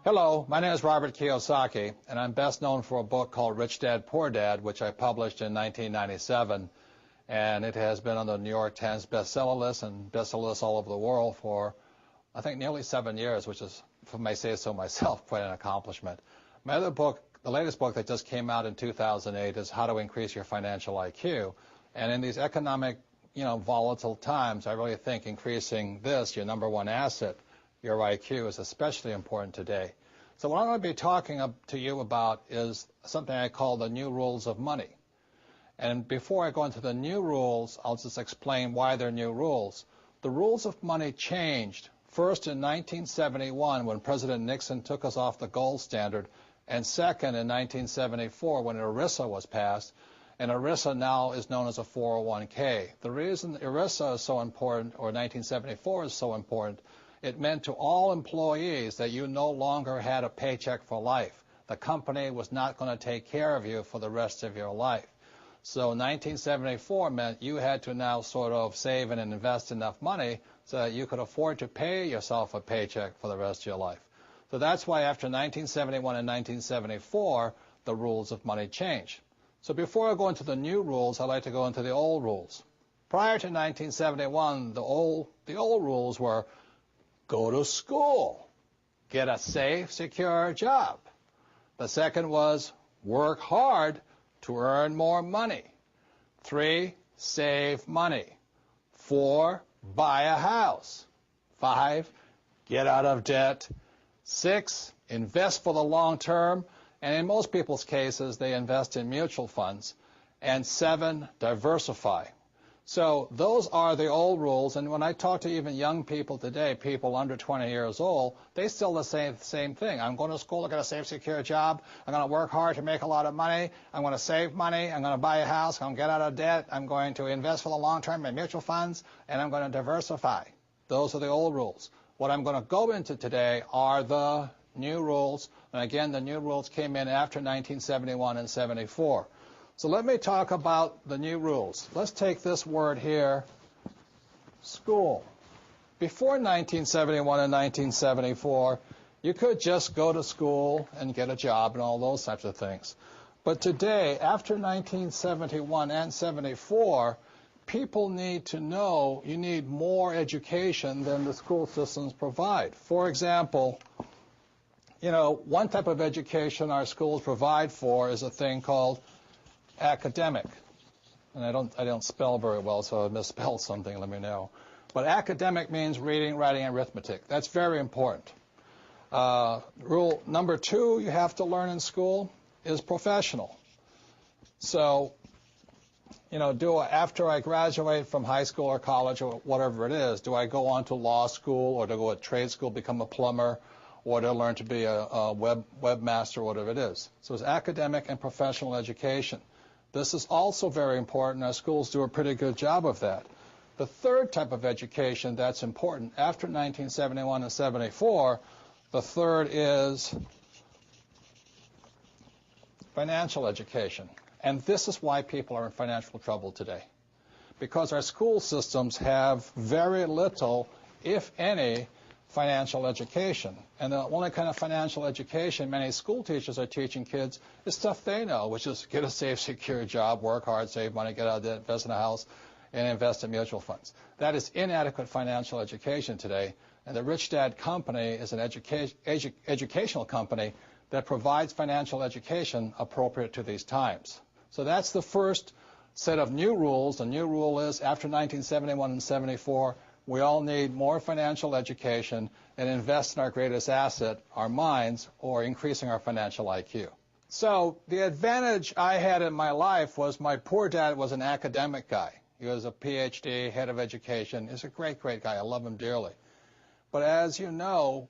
Hello, my name is Robert Kiyosaki, and I'm best known for a book called Rich Dad, Poor Dad, which I published in 1997, and it has been on the New York Times bestseller list and bestseller lists all over the world for, I think, nearly 7 years, which is, if I may say so myself, quite an accomplishment. My other book, the latest book that just came out in 2008, is How to Increase Your Financial IQ, and in these economic, volatile times, I really think increasing this, your number one asset, your IQ, is especially important today. So what I'm going to be talking to you about is something I call the new rules of money. And before I go into the new rules, I'll just explain why they're new rules. The rules of money changed first in 1971 when President Nixon took us off the gold standard, and second in 1974 when ERISA was passed. And ERISA now is known as a 401k. The reason ERISA is so important, or 1974 is so important, it meant to all employees that you no longer had a paycheck for life. The company was not going to take care of you for the rest of your life. So 1974 meant you had to now sort of save and invest enough money so that you could afford to pay yourself a paycheck for the rest of your life. So that's why after 1971 and 1974, the rules of money changed. So before I go into the new rules, I'd like to go into the old rules. Prior to 1971, the old rules were: go to school, get a safe, secure job. The second was work hard to earn more money. 3, save money. 4, buy a house. 5, get out of debt. 6, invest for the long term, and in most people's cases, they invest in mutual funds. And 7, diversify. So those are the old rules, and when I talk to even young people today, people under 20 years old, they still say the same thing. I'm going to school to get a safe, secure job. I'm going to work hard to make a lot of money. I'm going to save money. I'm going to buy a house. I'm going to get out of debt. I'm going to invest for the long term in mutual funds, and I'm going to diversify. Those are the old rules. What I'm going to go into today are the new rules, and again, the new rules came in after 1971 and 74. So let me talk about the new rules. Let's take this word here, school. Before 1971 and 1974, you could just go to school and get a job and all those types of things. But today, after 1971 and 74, people need to know you need more education than the school systems provide. For example, one type of education our schools provide for is a thing called academic. And I don't spell very well, so if I misspell something, let me know. But academic means reading, writing, and arithmetic. That's very important. Rule number 2 you have to learn in school is professional. So, after I graduate from high school or college or whatever it is, do I go on to law school or to go to trade school, become a plumber, or to learn to be a webmaster, or whatever it is? So it's academic and professional education. This is also very important. Our schools do a pretty good job of that. The third type of education that's important after 1971 and 74, the third is financial education. And this is why people are in financial trouble today. Because our school systems have very little, if any, financial education. And the only kind of financial education many school teachers are teaching kids is stuff they know, which is get a safe, secure job, work hard, save money, get out of debt, invest in a house, and invest in mutual funds. That is inadequate financial education today. And the Rich Dad Company is an educational company that provides financial education appropriate to these times. So that's the first set of new rules. The new rule is after 1971 and 74, we all need more financial education and invest in our greatest asset, our minds, or increasing our financial IQ. So the advantage I had in my life was my poor dad was an academic guy. He was a PhD, head of education. He's a great, great guy. I love him dearly. But as you know,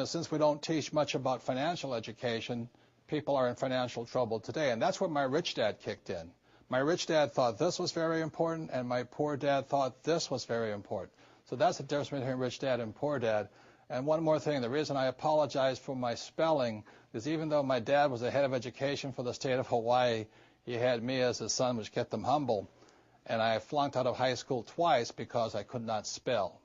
since we don't teach much about financial education, people are in financial trouble today. And that's where my rich dad kicked in. My rich dad thought this was very important, and my poor dad thought this was very important. So that's the difference between rich dad and poor dad. And one more thing, the reason I apologize for my spelling is even though my dad was the head of education for the state of Hawaii, he had me as his son, which kept him humble. And I flunked out of high school twice because I could not spell.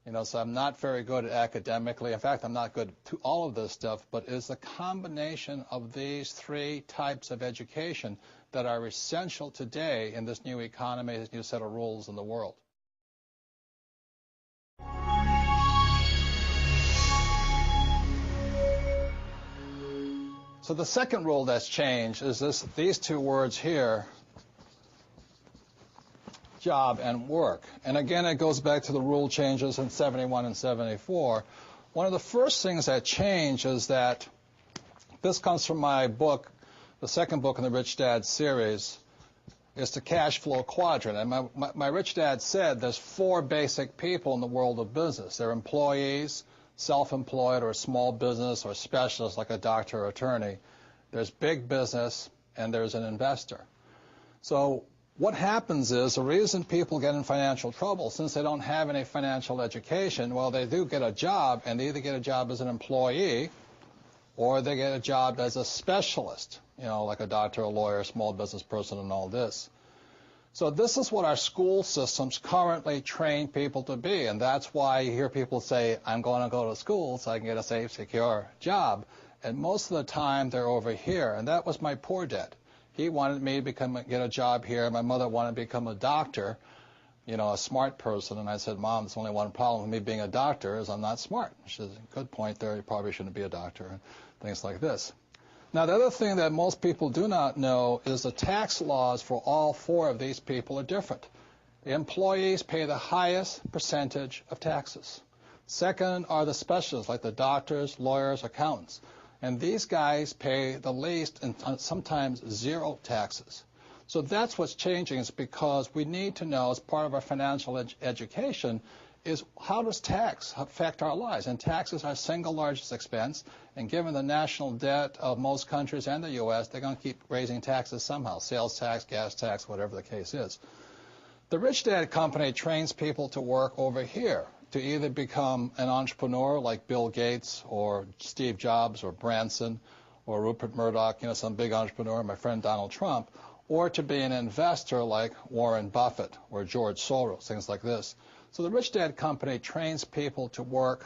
So I'm not very good at academically. In fact, I'm not good to all of this stuff, but it's the combination of these three types of education that are essential today in this new economy, this new set of rules in the world. So the second rule that's changed is these two words here, job and work. And again, it goes back to the rule changes in 71 and 74. One of the first things that changed is that this comes from my book, the second book in the Rich Dad series, is the cash flow quadrant. And my Rich Dad said there's four basic people in the world of business. They're employees, self-employed, or a small business, or specialists like a doctor or attorney. There's big business, and there's an investor. So what happens is the reason people get in financial trouble, since they don't have any financial education, well, they do get a job, and they either get a job as an employee or they get a job as a specialist, like a doctor, a lawyer, small business person, and all this. So this is what our school systems currently train people to be, and that's why you hear people say, I'm going to go to school so I can get a safe, secure job. And most of the time, they're over here, and that was my poor dad. He wanted me to get a job here. My mother wanted to become a doctor, a smart person. And I said, Mom, there's only one problem with me being a doctor is I'm not smart. She says, good point there. You probably shouldn't be a doctor, and things like this. Now, the other thing that most people do not know is the tax laws for all four of these people are different. The employees pay the highest percentage of taxes. Second are the specialists, like the doctors, lawyers, accountants. And these guys pay the least and sometimes zero taxes. So that's what's changing, is because we need to know, as part of our financial education, is how does tax affect our lives? And tax is our single largest expense. And given the national debt of most countries and the U.S., they're going to keep raising taxes somehow, sales tax, gas tax, whatever the case is. The Rich Dad Company trains people to work over here, to either become an entrepreneur like Bill Gates or Steve Jobs or Branson or Rupert Murdoch, some big entrepreneur, my friend Donald Trump, or to be an investor like Warren Buffett or George Soros, things like this. So the Rich Dad Company trains people to work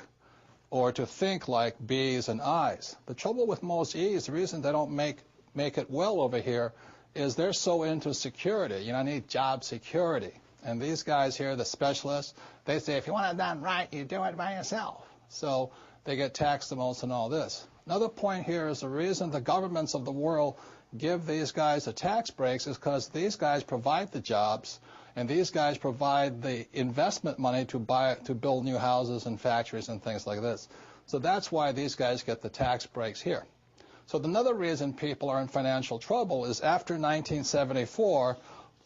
or to think like B's and I's. The trouble with most E's, the reason they don't make it well over here, is they're so into security. I need job security. And these guys here, the specialists, they say, if you want it done right, you do it by yourself. So they get taxed the most and all this. Another point here is the reason the governments of the world give these guys the tax breaks is because these guys provide the jobs, and these guys provide the investment money to build new houses and factories and things like this. So that's why these guys get the tax breaks here. So another reason people are in financial trouble is after 1974,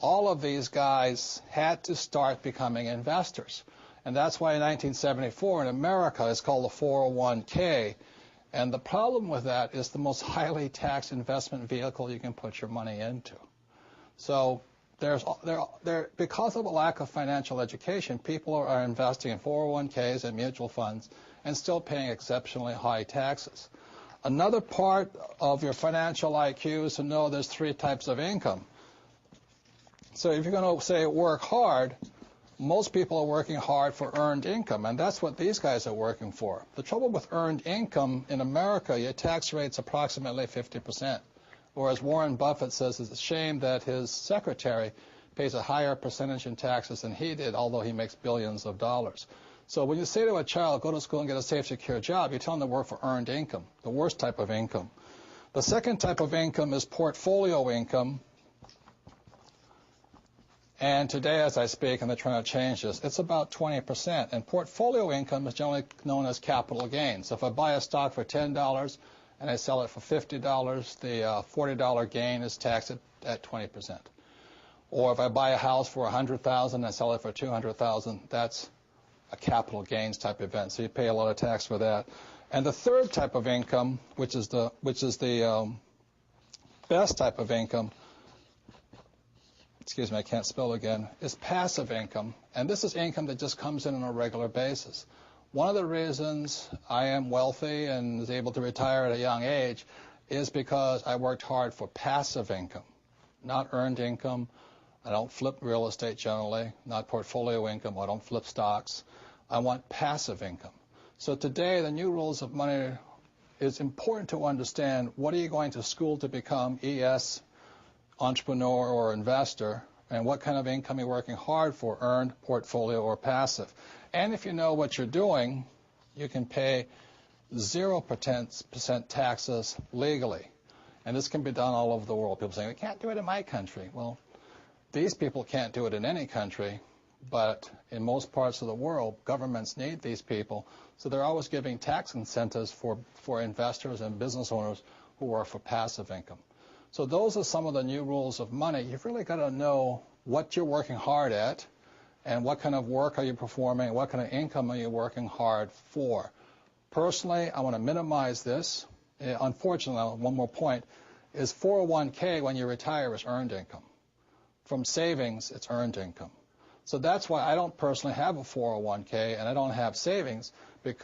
all of these guys had to start becoming investors. And that's why in 1974 in America it's called the 401k. And the problem with that is the most highly taxed investment vehicle you can put your money into. So because of a lack of financial education, people are investing in 401ks and mutual funds and still paying exceptionally high taxes. Another part of your financial IQ is to know there's three types of income. So if you're going to say work hard, most people are working hard for earned income, and that's what these guys are working for. The trouble with earned income in America, your tax rate's approximately 50%, whereas Warren Buffett says it's a shame that his secretary pays a higher percentage in taxes than he did, although he makes billions of dollars. So when you say to a child, go to school and get a safe, secure job, you tell them to work for earned income, the worst type of income. The second type of income is portfolio income. And today, as I speak, and they're trying to change this, it's about 20%. And portfolio income is generally known as capital gains. So if I buy a stock for $10 and I sell it for $50, the $40 gain is taxed at 20%. Or if I buy a house for $100,000 and I sell it for $200,000, that's a capital gains type event. So you pay a lot of tax for that. And the third type of income, which is the best type of income, excuse me, I can't spell again, is passive income. And this is income that just comes in on a regular basis. One of the reasons I am wealthy and is able to retire at a young age is because I worked hard for passive income, not earned income. I don't flip real estate generally, not portfolio income. I don't flip stocks. I want passive income. So today, the new rules of money, it's important to understand what are you going to school to become, ES, entrepreneur or investor, and what kind of income you're working hard for, earned, portfolio, or passive. And if you know what you're doing, you can pay 0% taxes legally. And this can be done all over the world. People say, we can't do it in my country. Well, these people can't do it in any country, but in most parts of the world, governments need these people. So they're always giving tax incentives for investors and business owners who are for passive income. So those are some of the new rules of money. You've really got to know what you're working hard at and what kind of work are you performing, what kind of income are you working hard for. Personally, I want to minimize this. Unfortunately, one more point, is 401k when you retire is earned income. From savings, it's earned income. So that's why I don't personally have a 401k and I don't have savings,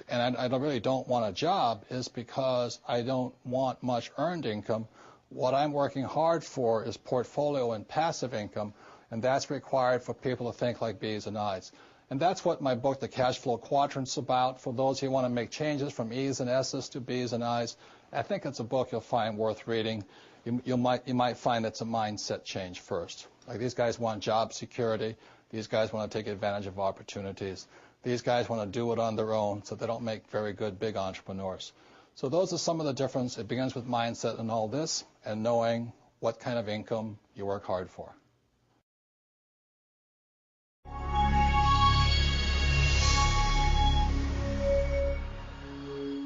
and I really don't want a job, is because I don't want much earned income. What I'm working hard for is portfolio and passive income, and that's required for people to think like B's and I's. And that's what my book, The Cash Flow Quadrant's about, for those who want to make changes from E's and S's to B's and I's. I think it's a book you'll find worth reading. You might find it's a mindset change first. Like, these guys want job security. These guys want to take advantage of opportunities. These guys want to do it on their own, so they don't make very good big entrepreneurs. So those are some of the difference. It begins with mindset and all this, and knowing what kind of income you work hard for.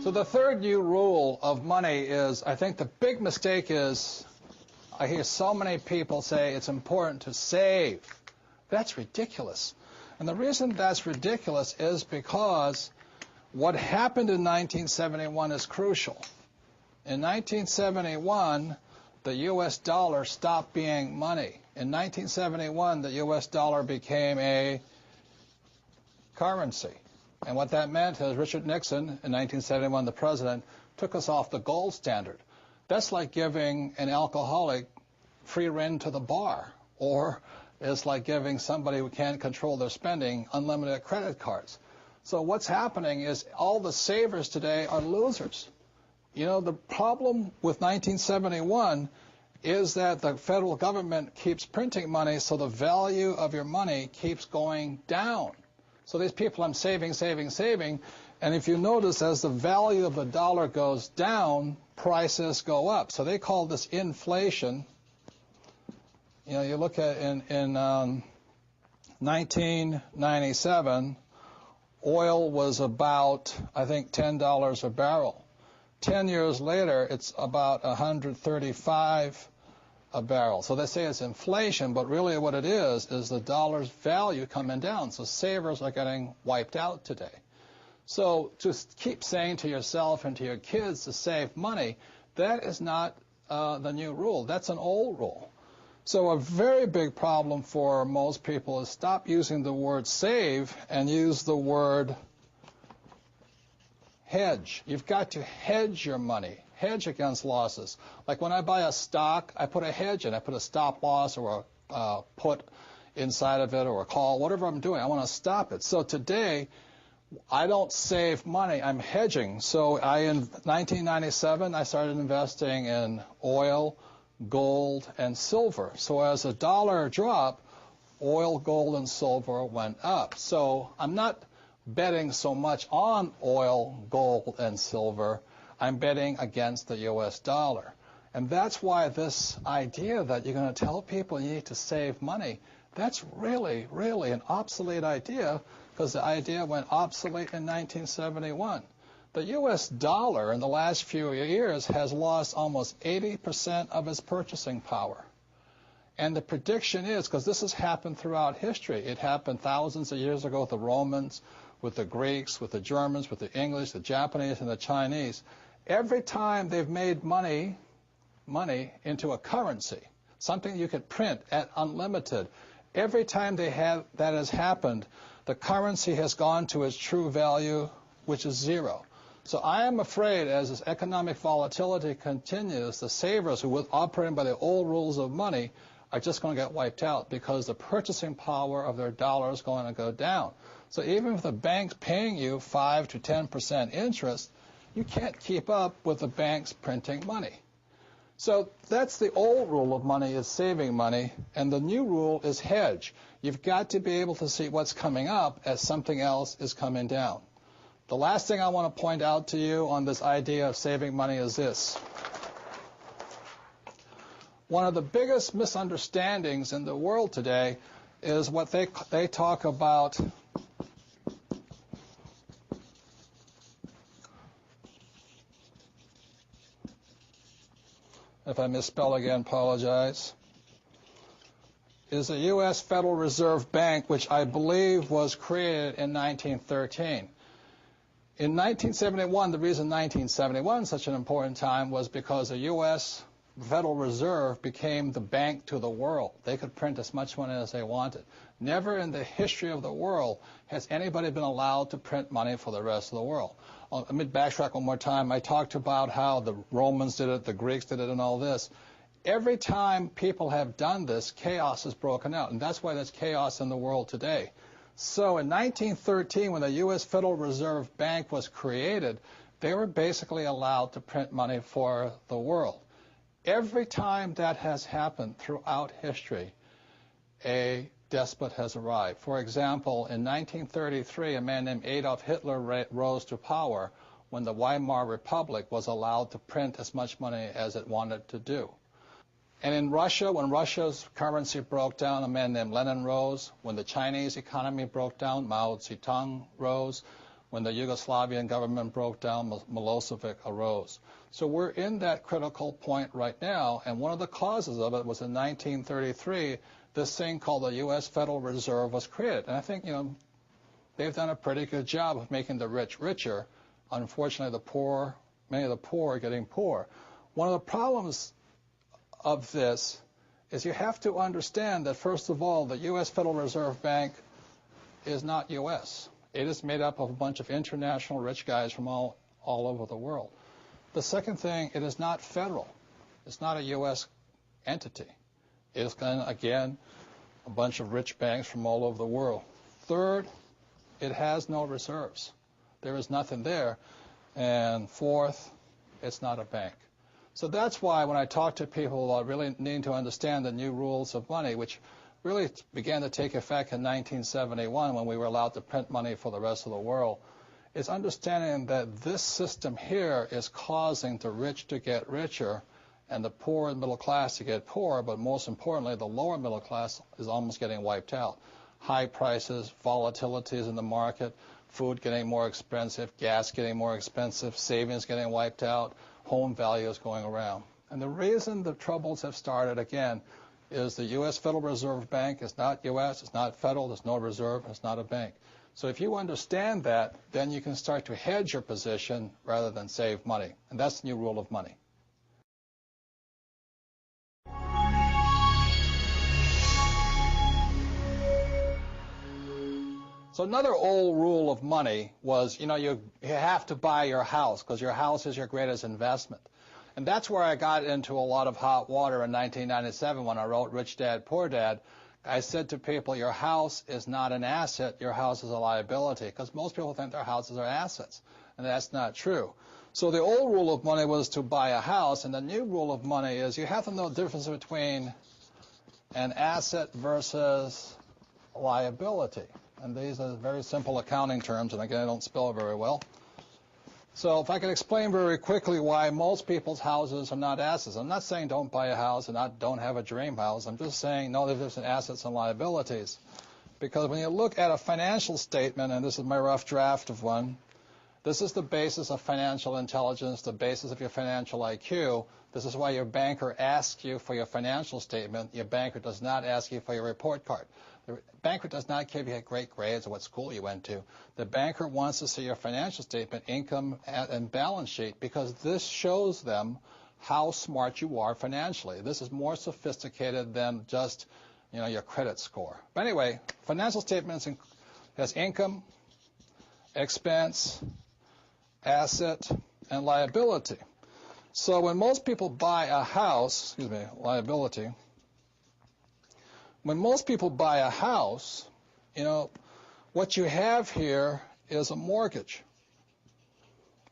So the third new rule of money is, I think the big mistake is, I hear so many people say it's important to save. That's ridiculous. And the reason that's ridiculous is because what happened in 1971 is crucial. In 1971, the U.S. dollar stopped being money. In 1971, the U.S. dollar became a currency. And what that meant is Richard Nixon, in 1971, the president, took us off the gold standard. That's like giving an alcoholic free rein to the bar, or it's like giving somebody who can't control their spending unlimited credit cards. So what's happening is all the savers today are losers. You know, the problem with 1971 is that the federal government keeps printing money, so the value of your money keeps going down. So these people, I'm saving, saving, saving, and if you notice, as the value of the dollar goes down, prices go up. So they call this inflation. You know, you look at in 1997, oil was about, I think, $10 a barrel. 10 years later, it's about $135 a barrel. So they say it's inflation, but really what it is the dollar's value coming down. So savers are getting wiped out today. So to keep saying to yourself and to your kids to save money, that is not the new rule. That's an old rule. So a very big problem for most people is stop using the word save and use the word hedge. You've got to hedge your money. Hedge against losses. Like when I buy a stock, I put a hedge in. I put a stop loss or a put inside of it or a call, whatever I'm doing. I want to stop it. So today, I don't save money. I'm hedging. So in 1997, I started investing in oil, gold, and silver. So as the dollar dropped, oil, gold, and silver went up. So I'm not betting so much on oil, gold, and silver. I'm betting against the U.S. dollar. And that's why this idea that you're going to tell people you need to save money, that's really, really an obsolete idea, because the idea went obsolete in 1971. The U.S. dollar in the last few years has lost almost 80% of its purchasing power. And the prediction is, because this has happened throughout history, it happened thousands of years ago with the Romans, with the Greeks, with the Germans, with the English, the Japanese, and the Chinese. Every time they've made money into a currency, something you could print at unlimited, every time that has happened, the currency has gone to its true value, which is zero. So I am afraid as this economic volatility continues, the savers who were operating by the old rules of money are just going to get wiped out because the purchasing power of their dollar is going to go down. So even if the bank's paying you 5 to 10% interest, you can't keep up with the banks printing money. So that's the old rule of money, is saving money, and the new rule is hedge. You've got to be able to see what's coming up as something else is coming down. The last thing I want to point out to you on this idea of saving money is this. One of the biggest misunderstandings in the world today is what they talk about if I misspell again, apologize, is the U.S. Federal Reserve Bank, which I believe was created in 1913. In 1971, the reason 1971 is such an important time was because the U.S. Federal Reserve became the bank to the world. They could print as much money as they wanted. Never in the history of the world has anybody been allowed to print money for the rest of the world. Let me backtrack one more time. I talked about how the Romans did it, the Greeks did it, and all this. Every time people have done this, chaos has broken out, and that's why there's chaos in the world today. So in 1913, when the U.S. Federal Reserve Bank was created, they were basically allowed to print money for the world. Every time that has happened throughout history, a despot has arrived. For example, in 1933, a man named Adolf Hitler rose to power when the Weimar Republic was allowed to print as much money as it wanted to do. And in Russia, when Russia's currency broke down, a man named Lenin rose. When the Chinese economy broke down, Mao Zedong rose. When the Yugoslavian government broke down, Milosevic arose. So we're in that critical point right now, and one of the causes of it was in 1933, this thing called the U.S. Federal Reserve was created. And I think, they've done a pretty good job of making the rich richer. Unfortunately, the poor, many of the poor are getting poor. One of the problems of this is you have to understand that, first of all, the U.S. Federal Reserve Bank is not U.S. It is made up of a bunch of international rich guys from all over the world. The second thing, it is not federal. It's not a U.S. entity. It is, again, a bunch of rich banks from all over the world. Third, it has no reserves. There is nothing there. And fourth, it's not a bank. So that's why when I talk to people about really needing to understand the new rules of money, which really began to take effect in 1971 when we were allowed to print money for the rest of the world, is understanding that this system here is causing the rich to get richer and the poor and middle class to get poorer, but most importantly, the lower middle class is almost getting wiped out. High prices, volatilities in the market, food getting more expensive, gas getting more expensive, savings getting wiped out, home values going around. And the reason the troubles have started, again, is the U.S. Federal Reserve Bank is not U.S., it's not federal, there's no reserve, it's not a bank. So if you understand that, then you can start to hedge your position rather than save money. And that's the new rule of money. So another old rule of money was, you have to buy your house because your house is your greatest investment. And that's where I got into a lot of hot water in 1997 when I wrote Rich Dad, Poor Dad. I said to people, your house is not an asset, your house is a liability, because most people think their houses are assets, and that's not true. So the old rule of money was to buy a house, and the new rule of money is you have to know the difference between an asset versus a liability. And these are very simple accounting terms, and again, I don't spell very well. So if I could explain very quickly why most people's houses are not assets. I'm not saying don't buy a house and don't have a dream house. I'm just saying know the difference in assets and liabilities. Because when you look at a financial statement, and this is my rough draft of one, this is the basis of financial intelligence, the basis of your financial IQ. This is why your banker asks you for your financial statement. Your banker does not ask you for your report card. The banker does not care if you had great grades or what school you went to. The banker wants to see your financial statement, income, and balance sheet, because this shows them how smart you are financially. This is more sophisticated than just, your credit score. But anyway, financial statements has income, expense, asset, and liability. So when most people buy a house, liability, when most people buy a house, what you have here is a mortgage.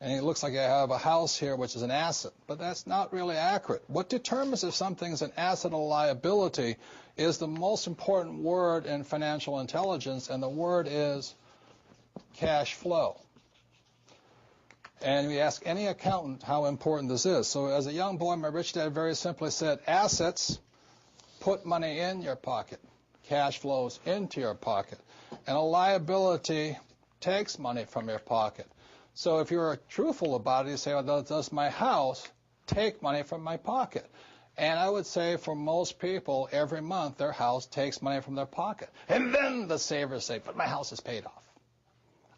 And it looks like you have a house here, which is an asset. But that's not really accurate. What determines if something's an asset or liability is the most important word in financial intelligence, and the word is cash flow. And we ask any accountant how important this is. So as a young boy, my rich dad very simply said, assets put money in your pocket. Cash flows into your pocket. And a liability takes money from your pocket. So if you're truthful about it, you say, well, does my house take money from my pocket? And I would say for most people, every month their house takes money from their pocket. And then the savers say, but my house is paid off.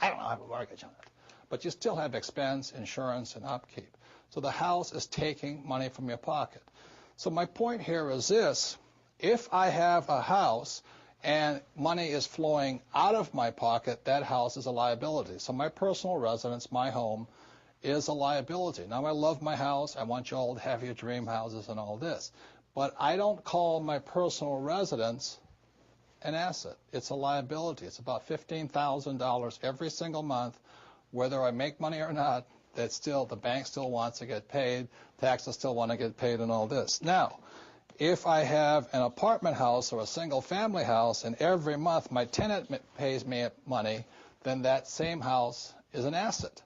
I don't have a mortgage on it. But you still have expense, insurance, and upkeep. So the house is taking money from your pocket. So my point here is this. If I have a house and money is flowing out of my pocket, that house is a liability. So my personal residence, my home, is a liability. Now, I love my house. I want you all to have your dream houses and all this. But I don't call my personal residence an asset. It's a liability. It's about $15,000 every single month. Whether I make money or not, the bank still wants to get paid. Taxes still want to get paid and all this. Now, if I have an apartment house or a single-family house and every month my tenant pays me money, then that same house is an asset.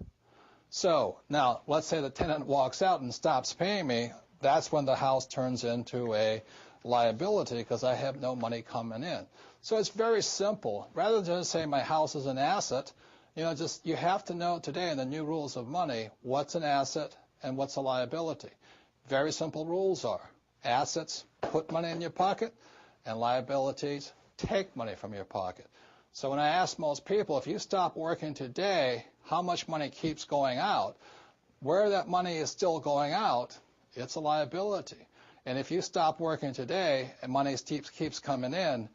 So now let's say the tenant walks out and stops paying me. That's when the house turns into a liability because I have no money coming in. So it's very simple. Rather than just say my house is an asset, you have to know today in the new rules of money what's an asset and what's a liability. Very simple rules are. Assets put money in your pocket, and liabilities take money from your pocket. So when I ask most people, if you stop working today, how much money keeps going out? Where that money is still going out, it's a liability. And if you stop working today and money keeps coming in,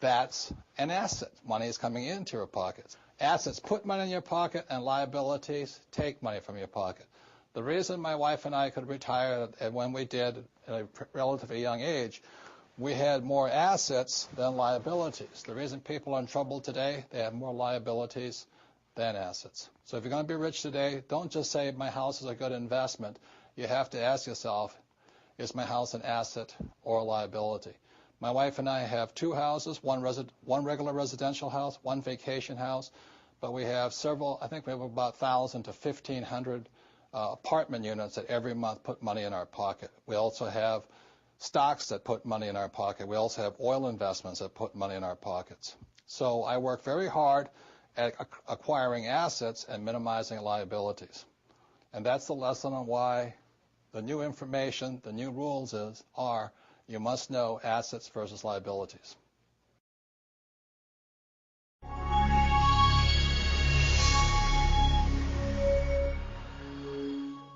that's an asset. Money is coming into your pockets. Assets put money in your pocket, and liabilities take money from your pocket. The reason my wife and I could retire when we did at a relatively young age, we had more assets than liabilities. The reason people are in trouble today, they have more liabilities than assets. So if you're going to be rich today, don't just say my house is a good investment. You have to ask yourself, is my house an asset or a liability? My wife and I have two houses, one regular residential house, one vacation house, but we have several, I think we have about 1,000 to 1,500 apartment units that every month put money in our pocket. We also have stocks that put money in our pocket. We also have oil investments that put money in our pockets. So I work very hard at acquiring assets and minimizing liabilities. And that's the lesson on why the new information, the new rules are you must know assets versus liabilities.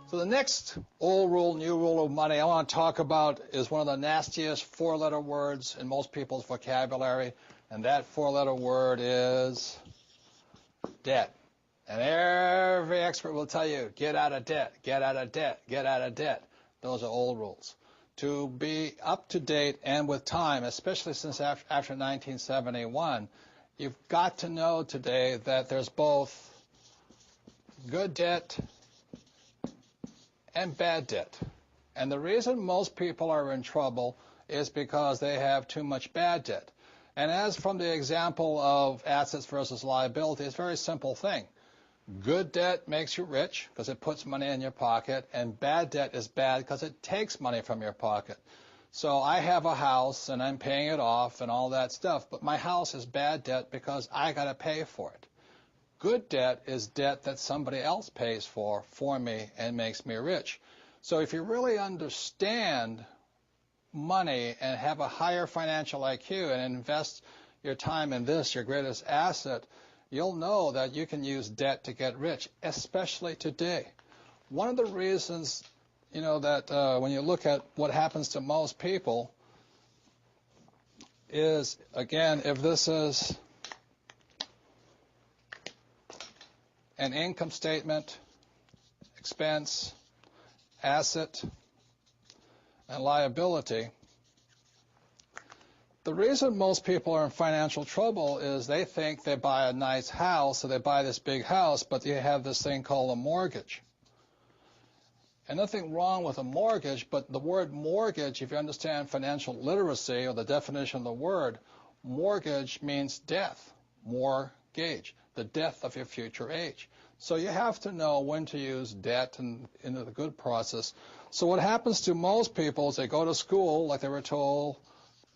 So the next old rule, new rule of money I want to talk about is one of the nastiest four-letter words in most people's vocabulary, and that four-letter word is debt. And every expert will tell you, get out of debt, get out of debt, get out of debt. Those are old rules. To be up to date and with time, especially since after 1971, you've got to know today that there's both good debt and bad debt. And the reason most people are in trouble is because they have too much bad debt. And as from the example of assets versus liability, it's a very simple thing. Good debt makes you rich because it puts money in your pocket, and bad debt is bad because it takes money from your pocket. So I have a house and I'm paying it off and all that stuff, but my house is bad debt because I got to pay for it. Good debt is debt that somebody else pays for me and makes me rich. So if you really understand money and have a higher financial IQ and invest your time in this, your greatest asset, you'll know that you can use debt to get rich, especially today. One of the reasons, that when you look at what happens to most people is, again, if this is an income statement, expense, asset, and liability, The reason most people are in financial trouble is they think they buy a nice house, or they buy this big house, but they have this thing called a mortgage. And nothing wrong with a mortgage, but the word mortgage, if you understand financial literacy or the definition of the word, mortgage means death, mortgage, the death of your future age. So you have to know when to use debt and into the good process. So what happens to most people is they go to school, like they were told,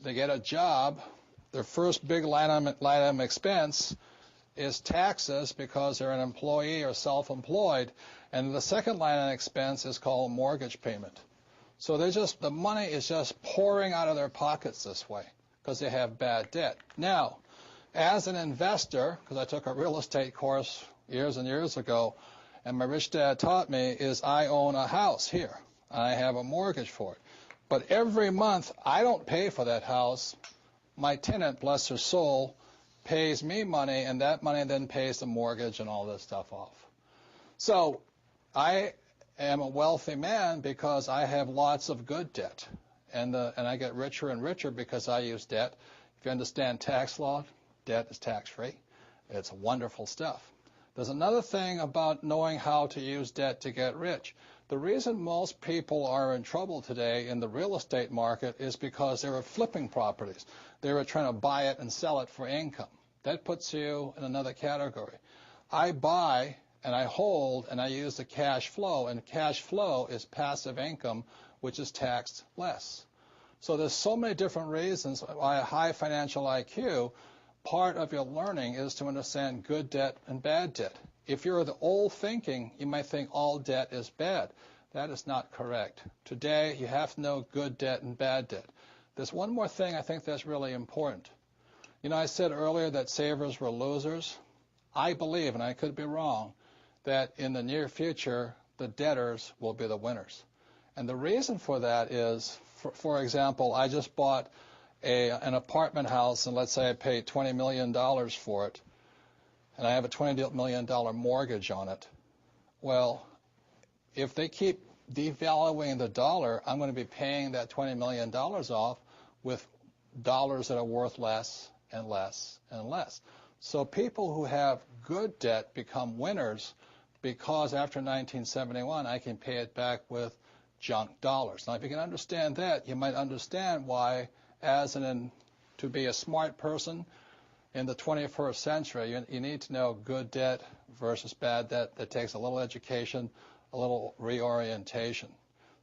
they get a job, their first big line item expense is taxes because they're an employee or self-employed, and the second line item expense is called mortgage payment. So the money is just pouring out of their pockets this way because they have bad debt. Now, as an investor, because I took a real estate course years and years ago, and my rich dad taught me, is I own a house here. I have a mortgage for it. But every month, I don't pay for that house. My tenant, bless her soul, pays me money, and that money then pays the mortgage and all this stuff off. So I am a wealthy man because I have lots of good debt. And I get richer and richer because I use debt. If you understand tax law, debt is tax-free. It's wonderful stuff. There's another thing about knowing how to use debt to get rich. The reason most people are in trouble today in the real estate market is because they were flipping properties. They were trying to buy it and sell it for income. That puts you in another category. I buy and I hold and I use the cash flow, and cash flow is passive income, which is taxed less. So there's so many different reasons why a high financial IQ, part of your learning is to understand good debt and bad debt. If you're the old thinking, you might think all debt is bad. That is not correct. Today, you have to know good debt and bad debt. There's one more thing I think that's really important. You know, I said earlier that savers were losers. I believe, and I could be wrong, that in the near future, the debtors will be the winners. And the reason for that is, for example, I just bought an apartment house, and let's say I paid $20 million for it, and I have a $20 million mortgage on it. Well, if they keep devaluing the dollar, I'm going to be paying that $20 million off with dollars that are worth less and less and less. So people who have good debt become winners because after 1971, I can pay it back with junk dollars. Now, if you can understand that, you might understand why, to be a smart person in the 21st century, you need to know good debt versus bad debt. That takes a little education, a little reorientation.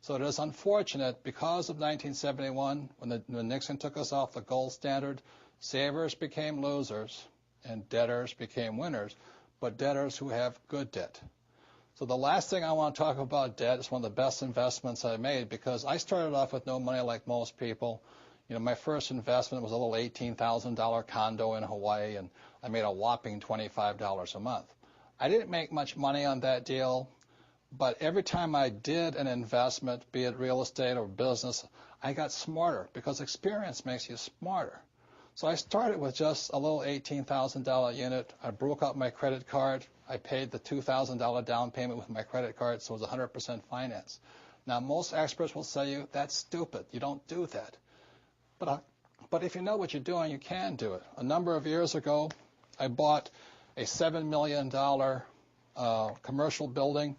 So it is unfortunate because of 1971, when Nixon took us off the gold standard, savers became losers and debtors became winners, but debtors who have good debt. So the last thing I want to talk about debt is one of the best investments I made, because I started off with no money like most people. You know, my first investment was a little $18,000 condo in Hawaii, and I made a whopping $25 a month. I didn't make much money on that deal, but every time I did an investment, be it real estate or business, I got smarter, because experience makes you smarter. So I started with just a little $18,000 unit. I broke out my credit card. I paid the $2,000 down payment with my credit card, so it was 100% finance. Now, most experts will say you, that's stupid. You don't do that. But if you know what you're doing, you can do it. A number of years ago, I bought a $7 million commercial building.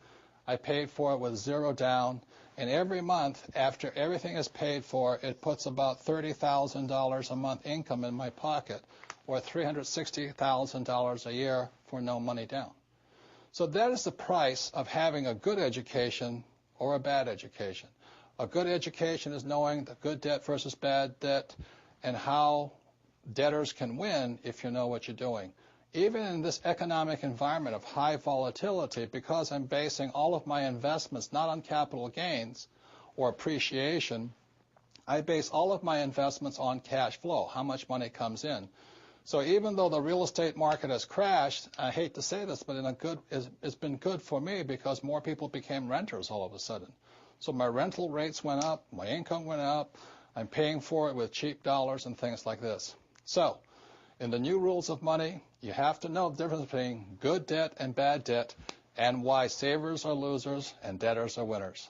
I paid for it with zero down. And every month, after everything is paid for, it puts about $30,000 a month income in my pocket, or $360,000 a year for no money down. So that is the price of having a good education or a bad education. A good education is knowing the good debt versus bad debt and how debtors can win if you know what you're doing. Even in this economic environment of high volatility, because I'm basing all of my investments not on capital gains or appreciation, I base all of my investments on cash flow, how much money comes in. So even though the real estate market has crashed, I hate to say this, but it's been good for me because more people became renters all of a sudden. So my rental rates went up, my income went up, I'm paying for it with cheap dollars and things like this. So in the new rules of money, you have to know the difference between good debt and bad debt, and why savers are losers and debtors are winners.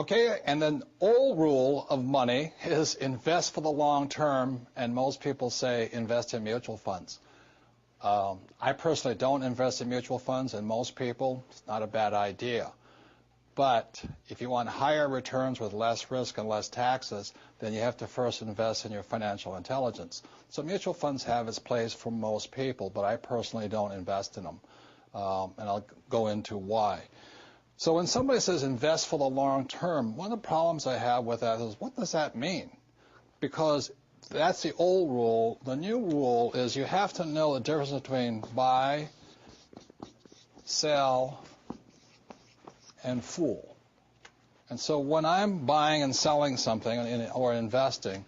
Okay, and then old rule of money is invest for the long term, and most people say invest in mutual funds. I personally don't invest in mutual funds, and most people, it's not a bad idea. But if you want higher returns with less risk and less taxes, then you have to first invest in your financial intelligence. So mutual funds have its place for most people, but I personally don't invest in them. And I'll go into why. So when somebody says invest for the long term, one of the problems I have with that is, what does that mean? Because that's the old rule. The new rule is you have to know the difference between buy, sell, and fool. And so when I'm buying and selling something or investing,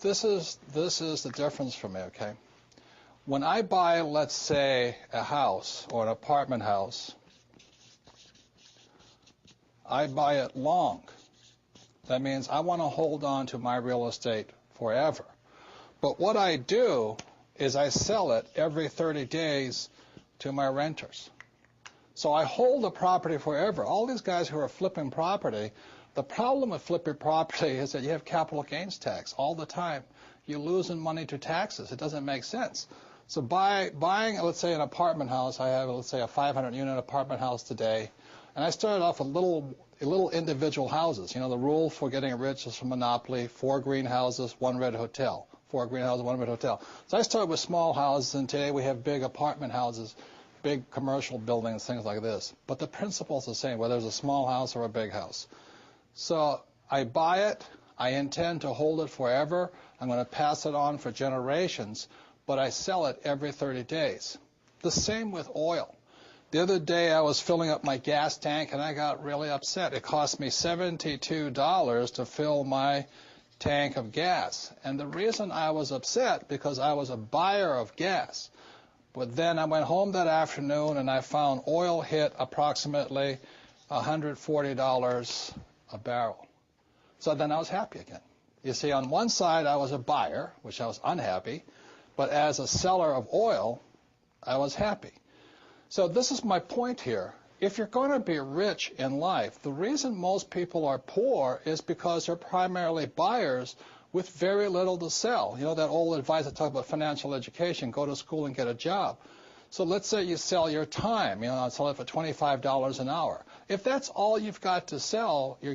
this is the difference for me, okay? When I buy, let's say, a house or an apartment house, I buy it long. That means I want to hold on to my real estate forever. But what I do is I sell it every 30 days to my renters. So I hold the property forever. All these guys who are flipping property, the problem with flipping property is that you have capital gains tax all the time. You're losing money to taxes. It doesn't make sense. So buying, let's say, an apartment house, I have, let's say, a 500-unit apartment house today, and I started off with little individual houses. You know, the rule for getting rich is from Monopoly: 4 greenhouses, 1 red hotel. 4 greenhouses, 1 red hotel. So I started with small houses, and today we have big apartment houses, big commercial buildings, things like this. But the principle is the same, whether it's a small house or a big house. So I buy it. I intend to hold it forever. I'm going to pass it on for generations, but I sell it every 30 days. The same with oil. The other day I was filling up my gas tank, and I got really upset. It cost me $72 to fill my tank of gas. And the reason I was upset, because I was a buyer of gas. But then I went home that afternoon, and I found oil hit approximately $140 a barrel. So then I was happy again. You see, on one side I was a buyer, which I was unhappy, but as a seller of oil, I was happy. So this is my point here. If you're going to be rich in life, the reason most people are poor is because they're primarily buyers with very little to sell. You know that old advice I talk about financial education: go to school and get a job. So let's say you sell your time, sell it for $25 an hour. If that's all you've got to sell, you're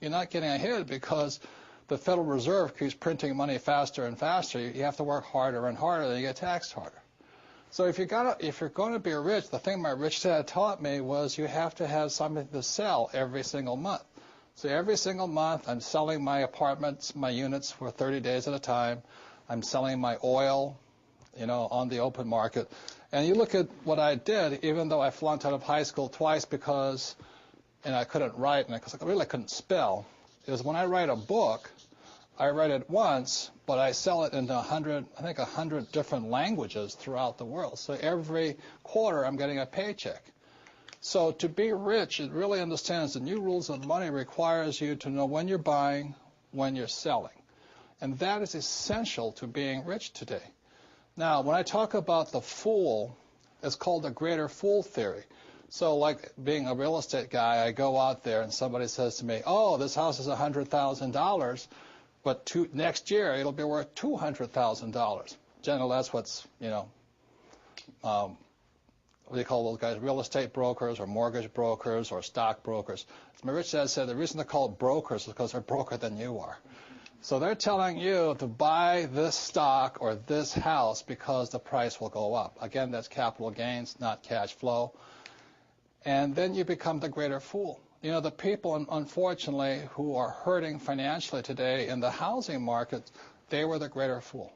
not getting ahead, because the Federal Reserve keeps printing money faster and faster. You have to work harder and harder, then you get taxed harder. So if you're going to be rich, the thing my rich dad taught me was you have to have something to sell every single month. So every single month I'm selling my apartments, my units, for 30 days at a time. I'm selling my oil, on the open market. And you look at what I did, even though I flunked out of high school twice because I couldn't write, and because I really couldn't spell, is when I write a book, I write it once, but I sell it into 100 different languages throughout the world. So every quarter I'm getting a paycheck. So to be rich, it really understands the new rules of money requires you to know when you're buying, when you're selling. And that is essential to being rich today. Now, when I talk about the fool, it's called the greater fool theory. So like being a real estate guy, I go out there and somebody says to me, oh, this house is $100,000. But next year, it'll be worth $200,000. Generally, that's what's, what do you call those guys? Real estate brokers or mortgage brokers or stock brokers. As my rich dad said, the reason they're called brokers is because they're broker than you are. So they're telling you to buy this stock or this house because the price will go up. Again, that's capital gains, not cash flow. And then you become the greater fool. The people, unfortunately, who are hurting financially today in the housing market, they were the greater fool.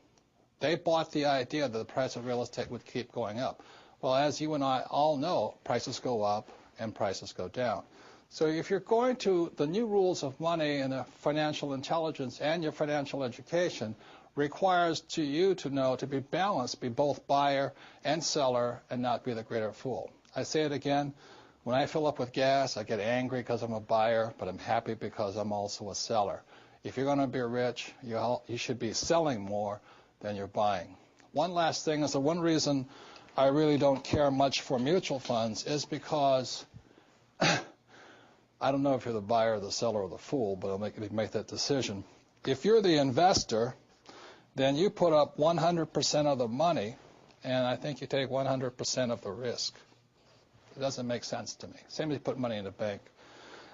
They bought the idea that the price of real estate would keep going up. Well, as you and I all know, prices go up and prices go down. So if you're going to, the new rules of money and the financial intelligence and your financial education requires you to know to be balanced, be both buyer and seller, and not be the greater fool. I say it again. When I fill up with gas, I get angry because I'm a buyer, but I'm happy because I'm also a seller. If you're going to be rich, you should be selling more than you're buying. One last thing is the one reason I really don't care much for mutual funds is because I don't know if you're the buyer, the seller, or the fool, but I'll make that decision. If you're the investor, then you put up 100% of the money, and I think you take 100% of the risk. It doesn't make sense to me. Same as you put money in the bank.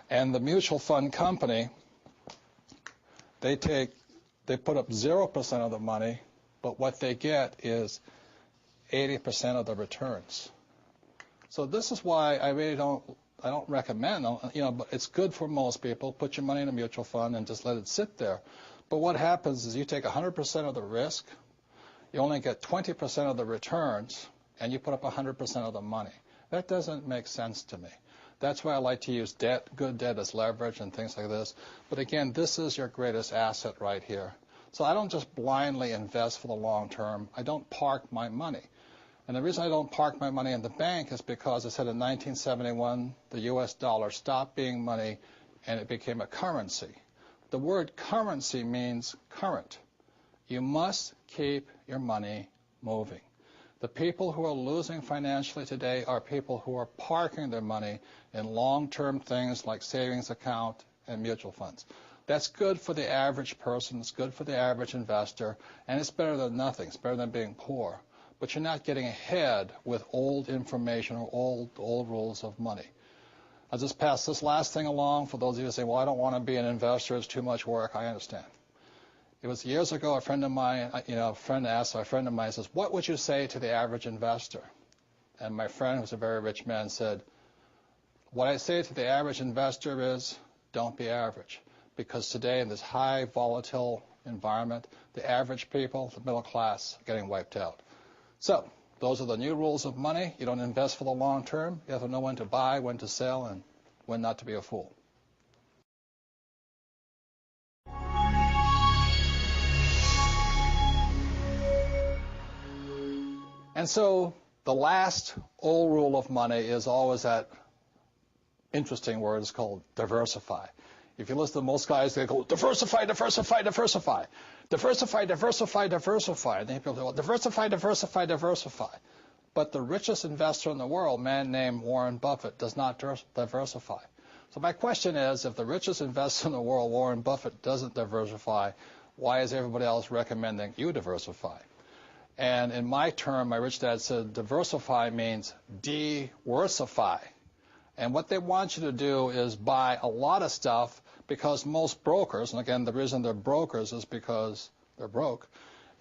And the mutual fund company, they put up 0% of the money, but what they get is 80% of the returns. So this is why I really don't recommend, but it's good for most people. Put your money in a mutual fund and just let it sit there. But what happens is you take 100% of the risk, you only get 20% of the returns, and you put up 100% of the money. That doesn't make sense to me. That's why I like to use debt, good debt as leverage and things like this. But again, this is your greatest asset right here. So I don't just blindly invest for the long term. I don't park my money. And the reason I don't park my money in the bank is because I said in 1971, the U.S. dollar stopped being money and it became a currency. The word currency means current. You must keep your money moving. The people who are losing financially today are people who are parking their money in long-term things like savings account and mutual funds. That's good for the average person, it's good for the average investor, and it's better than nothing. It's better than being poor. But you're not getting ahead with old information or old rules of money. I'll just pass this last thing along for those of you who say, well, I don't want to be an investor, it's too much work. I understand. It was years ago, a friend of mine, a friend asked a friend of mine, says, what would you say to the average investor? And my friend, who's a very rich man, said, what I say to the average investor is, don't be average. Because today, in this high volatile environment, the average people, the middle class, are getting wiped out. So, those are the new rules of money. You don't invest for the long term. You have to know when to buy, when to sell, and when not to be a fool. And so the last old rule of money is always that interesting word is called diversify. If you listen to most guys, they go, diversify, diversify, diversify. Diversify, diversify, diversify. And then people say, well, diversify, diversify, diversify. But the richest investor in the world, a man named Warren Buffett, does not diversify. So my question is, if the richest investor in the world, Warren Buffett, doesn't diversify, why is everybody else recommending you diversify? And in my term, my rich dad said, diversify means de-worsify. And what they want you to do is buy a lot of stuff, because most brokers, and again, the reason they're brokers is because they're broke,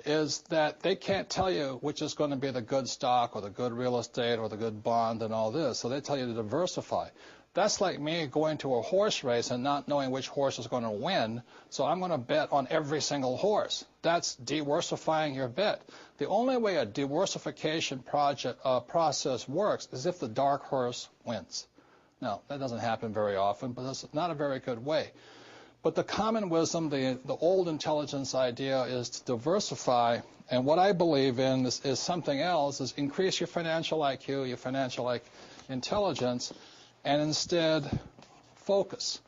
is that they can't tell you which is going to be the good stock or the good real estate or the good bond and all this. So they tell you to diversify. That's like me going to a horse race and not knowing which horse is going to win, so I'm going to bet on every single horse. That's diversifying your bet. The only way a diversification process works is if the dark horse wins. Now, that doesn't happen very often, but it's not a very good way. But the common wisdom, the old intelligence idea is to diversify, and what I believe in is something else, is increase your financial IQ, your financial intelligence, and instead focus.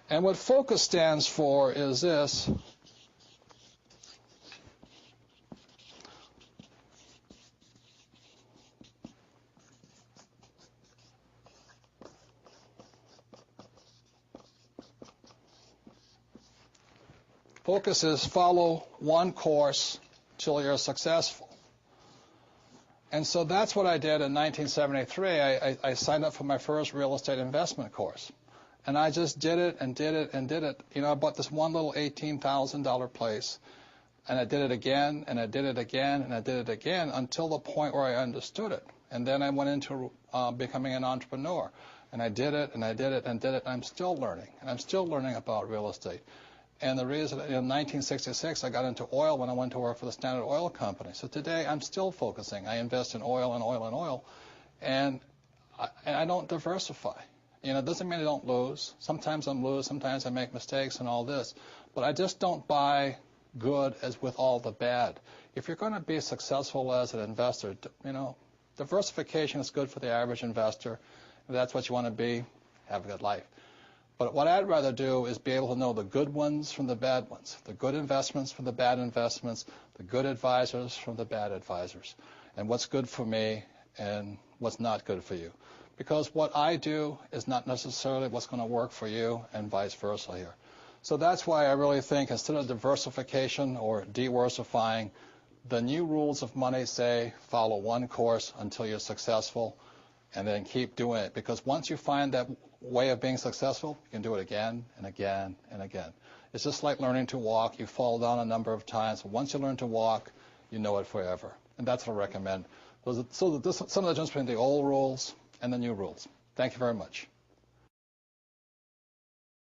And what FOCUS stands for is this. FOCUS is follow one course till you're successful. And so that's what I did in 1973. I signed up for my first real estate investment course. And I just did it and did it and did it. You know, I bought this one little $18,000 place. And I did it again, and I did it again, and I did it again until the point where I understood it. And then I went into becoming an entrepreneur. And I did it, and I did it, and did it. And I'm still learning. And I'm still learning about real estate. And the reason, in 1966, I got into oil when I went to work for the Standard Oil Company. So today, I'm still focusing. I invest in oil and oil and oil, and I don't diversify. You know, it doesn't mean I don't lose. Sometimes I lose, sometimes I make mistakes and all this. But I just don't buy good as with all the bad. If you're going to be successful as an investor, you know, diversification is good for the average investor. If that's what you want to be, have a good life. But what I'd rather do is be able to know the good ones from the bad ones, the good investments from the bad investments, the good advisors from the bad advisors, and what's good for me and what's not good for you. because what I do is not necessarily what's going to work for you, and vice versa here. So that's why I really think instead of diversification or diversifying, the new rules of money say follow one course until you're successful, and then keep doing it. Because once you find that way of being successful, you can do it again and again and again. It's just like learning to walk. You fall down a number of times. Once you learn to walk, you know it forever. And that's what I recommend. So some of the difference between the old rules and the new rules. Thank you very much.